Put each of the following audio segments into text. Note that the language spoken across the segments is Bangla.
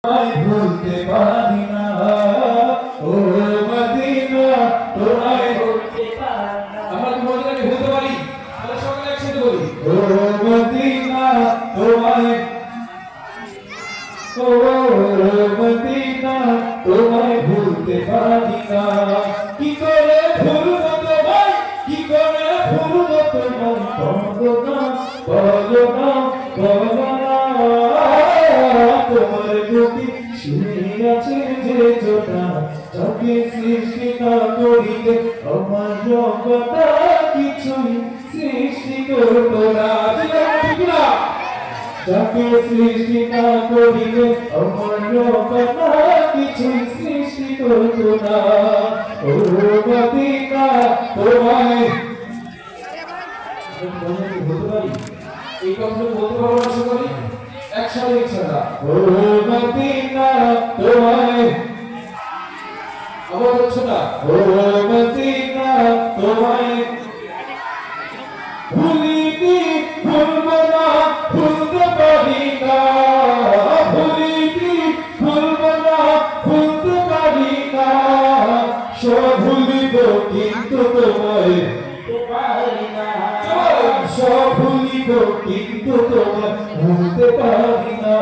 ভুলতে পারি না ও মদিনা তোমায় ভুলতে পারি না। আমরা কি মদিনাকে ভুলতে পারি? তাহলে সকলে একসাথে বলি ও মদিনা তোমায়, ও মদিনা তোমায় ভুলতে পারি না। কি করে ভুলবো তোমায়, কি করে ভুলবো তোমায়, বলো না বলো না বলো না। তোমার প্রতি শুনে আছে যে জোটা, যাকে সৃষ্টি না করিলে আমার জগৎটা কিছুই সৃষ্টি করতো না। যাকে সৃষ্টি না করিলে আমার জগৎটা কিছুই সৃষ্টি করতো না। ও মদিনা তোমায় বলতে পারি, এই কথা বলতে পারবো না সকলে একসাথে ইচ্ছা। ও মদিনা তোমায়, আবার হচ্ছে না ও মদিনা তোমায় ভুলিনি ভুলবো না, ভুলতে পারি না, ভুলিনি ভুলবো না, ভুলতে পারি না। সব ভুলিব কিন্তু তোমায় পারি না, সব ভুলিব কিন্তু তোমায় ভুলতে পারি না,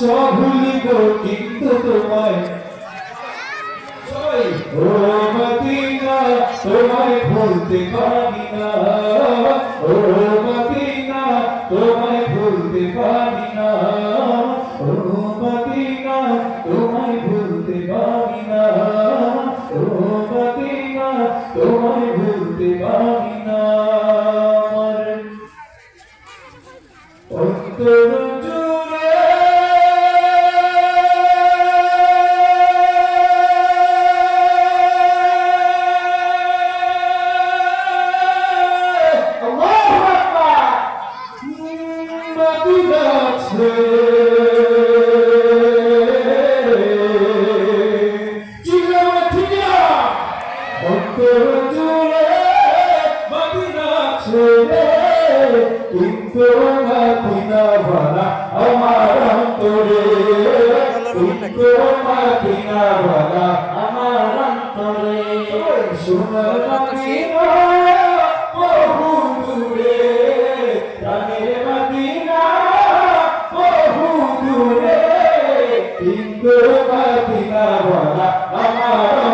সব ভুলিব কিন্তু তোমায়। ও মদিনা তোমায় ভুলতে পারি না, ও মদিনা তোমায় ভুলতে পারি না, ও মদিনা তোমায় ভুলতে পারি না, ও মদিনা তোমায় ভুলতে পারি না। অন্তর জুড়ে কিন্তু মদিনা ভালা আমার অন্তরে, কিন্তু মদিনা ভালা আমার অন্তরে। সোনার মদিনা বহু দূরে, প্রাণের মদিনা বহু দূরে, কিন্তু মদিনা ভালা আমার